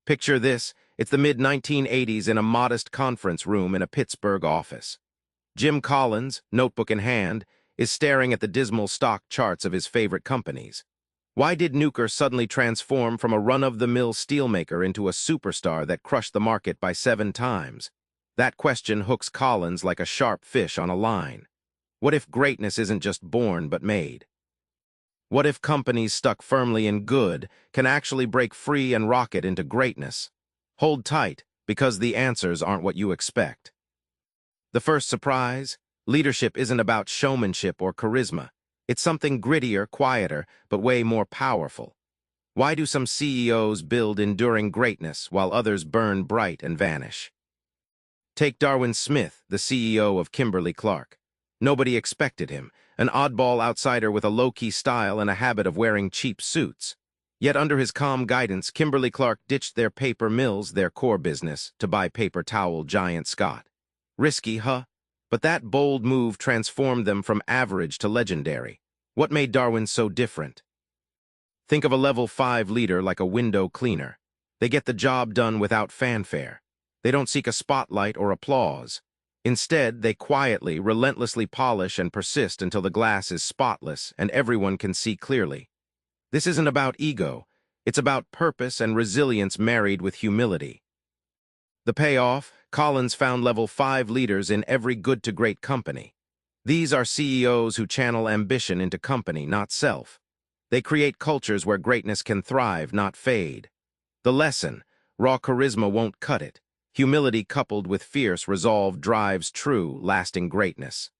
Picture this, it's the mid-1980s in a modest conference room in a Pittsburgh office. Jim Collins, notebook in hand, is staring at the dismal stock charts of his favorite companies. Why did Nuker suddenly transform from a run-of-the-mill steelmaker into a superstar that crushed the market by 7 times? That question hooks Collins like a sharp fish on a line. What if greatness isn't just born but made? What if companies stuck firmly in good can actually break free and rocket into greatness? Hold tight, because the answers aren't what you expect. The first surprise: leadership isn't about showmanship or charisma. It's something grittier, quieter, but way more powerful. Why do some CEOs build enduring greatness while others burn bright and vanish? Take Darwin Smith, the CEO of Kimberly-Clark. Nobody expected him, an oddball outsider with a low-key style and a habit of wearing cheap suits. Yet under his calm guidance, Kimberly-Clark ditched their paper mills, their core business, to buy paper towel giant Scott. Risky, huh? But that bold move transformed them from average to legendary. What made Darwin so different? Think of a level 5 leader like a window cleaner. They get the job done without fanfare. They don't seek a spotlight or applause. Instead, they quietly, relentlessly polish and persist until the glass is spotless and everyone can see clearly. This isn't about ego. It's about purpose and resilience married with humility. The payoff: Collins found level 5 leaders in every good-to-great company. These are CEOs who channel ambition into company, not self. They create cultures where greatness can thrive, not fade. The lesson: raw charisma won't cut it. Humility coupled with fierce resolve drives true, lasting greatness.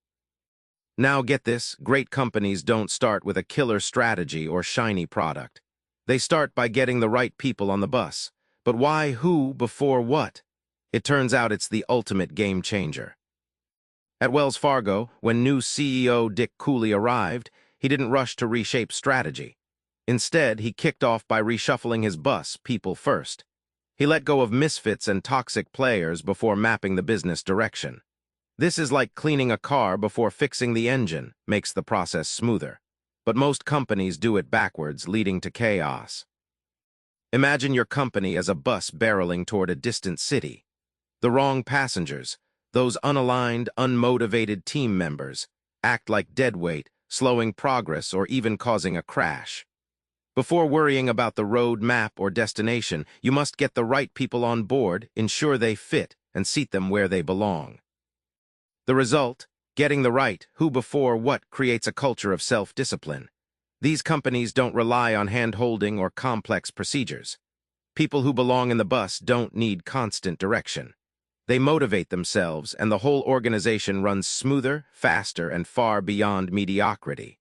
Now get this, great companies don't start with a killer strategy or shiny product. They start by getting the right people on the bus. But why who before what? It turns out it's the ultimate game changer. At Wells Fargo, when new CEO Dick Cooley arrived, he didn't rush to reshape strategy. Instead, he kicked off by reshuffling his bus, people first. He let go of misfits and toxic players before mapping the business direction. This is like cleaning a car before fixing the engine, makes the process smoother. But most companies do it backwards, leading to chaos. Imagine your company as a bus barreling toward a distant city. The wrong passengers, those unaligned, unmotivated team members, act like deadweight, slowing progress or even causing a crash. Before worrying about the road map or destination, you must get the right people on board, ensure they fit, and seat them where they belong. The result: getting the right who before what creates a culture of self-discipline. These companies don't rely on hand-holding or complex procedures. People who belong in the bus don't need constant direction. They motivate themselves, and the whole organization runs smoother, faster, and far beyond mediocrity.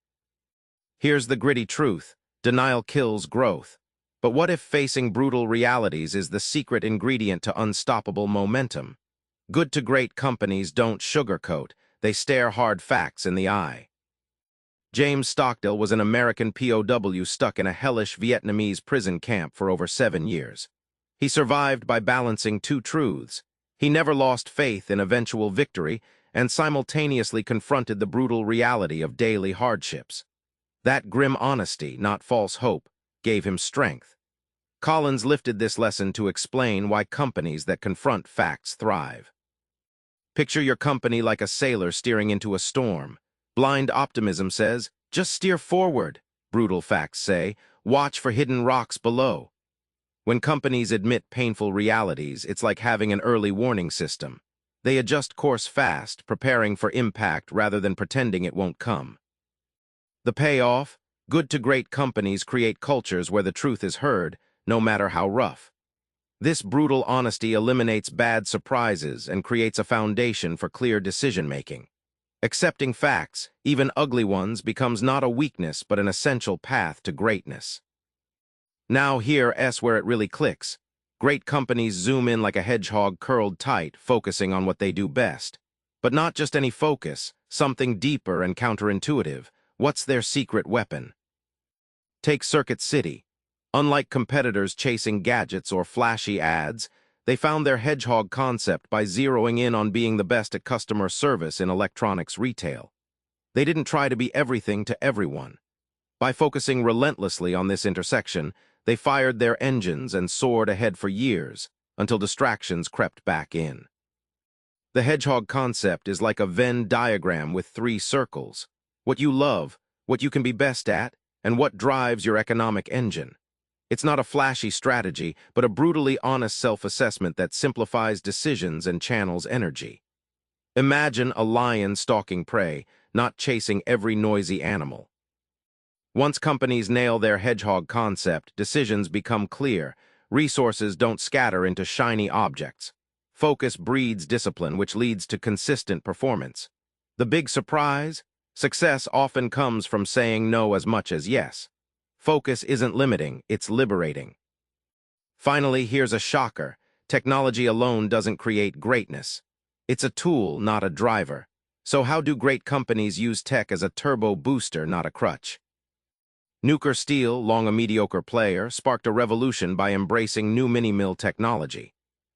Here's the gritty truth: denial kills growth. But what if facing brutal realities is the secret ingredient to unstoppable momentum? Good to great companies don't sugarcoat, they stare hard facts in the eye. James Stockdale was an American POW stuck in a hellish Vietnamese prison camp for over 7 years. He survived by balancing 2 truths. He never lost faith in eventual victory and simultaneously confronted the brutal reality of daily hardships. That grim honesty, not false hope, gave him strength. Collins lifted this lesson to explain why companies that confront facts thrive. Picture your company like a sailor steering into a storm. Blind optimism says, just steer forward. Brutal facts say, watch for hidden rocks below. When companies admit painful realities, it's like having an early warning system. They adjust course fast, preparing for impact rather than pretending it won't come. The payoff: good to great companies create cultures where the truth is heard, no matter how rough. This brutal honesty eliminates bad surprises and creates a foundation for clear decision-making. Accepting facts, even ugly ones, becomes not a weakness but an essential path to greatness. Now here's where it really clicks. Great companies zoom in like a hedgehog curled tight, focusing on what they do best. But not just any focus, something deeper and counterintuitive. What's their secret weapon? Take Circuit City. Unlike competitors chasing gadgets or flashy ads, they found their hedgehog concept by zeroing in on being the best at customer service in electronics retail. They didn't try to be everything to everyone. By focusing relentlessly on this intersection, They fired their engines and soared ahead for years, until distractions crept back in. The hedgehog concept is like a Venn diagram with three circles: what you love, what you can be best at, and what drives your economic engine. It's not a flashy strategy, but a brutally honest self-assessment that simplifies decisions and channels energy. Imagine a lion stalking prey, not chasing every noisy animal. Once companies nail their hedgehog concept, decisions become clear. Resources don't scatter into shiny objects. Focus breeds discipline, which leads to consistent performance. The big surprise? Success often comes from saying no as much as yes. Focus isn't limiting, it's liberating. Finally, here's a shocker. Technology alone doesn't create greatness. It's a tool, not a driver. So how do great companies use tech as a turbo booster, not a crutch? Nucor Steel, long a mediocre player, sparked a revolution by embracing new mini-mill technology.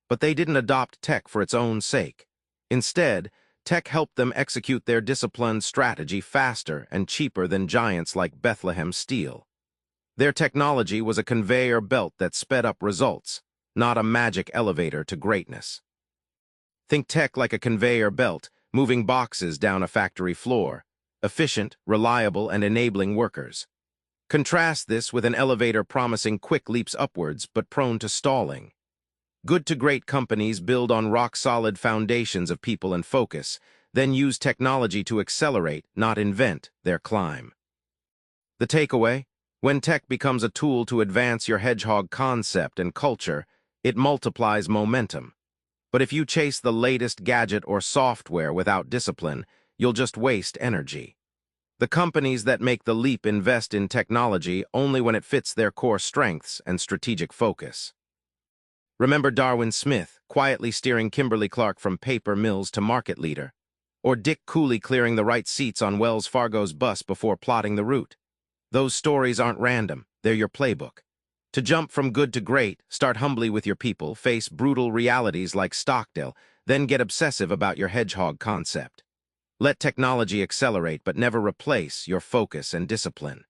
But they didn't adopt tech for its own sake. Instead, tech helped them execute their disciplined strategy faster and cheaper than giants like Bethlehem Steel. Their technology was a conveyor belt that sped up results, not a magic elevator to greatness. Think tech like a conveyor belt, moving boxes down a factory floor, efficient, reliable, and enabling workers. Contrast this with an elevator promising quick leaps upwards but prone to stalling. Good to great companies build on rock-solid foundations of people and focus, then use technology to accelerate, not invent, their climb. The takeaway? When tech becomes a tool to advance your hedgehog concept and culture, it multiplies momentum. But if you chase the latest gadget or software without discipline, you'll just waste energy. The companies that make the leap invest in technology only when it fits their core strengths and strategic focus. Remember Darwin Smith quietly steering Kimberly-Clark from paper mills to market leader, or Dick Cooley clearing the right seats on Wells Fargo's bus before plotting the route. Those stories aren't random, they're your playbook. To jump from good to great, start humbly with your people, face brutal realities like Stockdale, then get obsessive about your hedgehog concept. Let technology accelerate, but never replace your focus and discipline.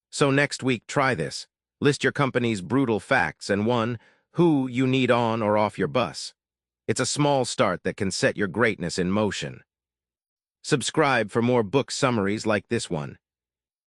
So next week, try this. List your company's brutal facts and who you need on or off your bus. It's a small start that can set your greatness in motion. Subscribe for more book summaries like this one.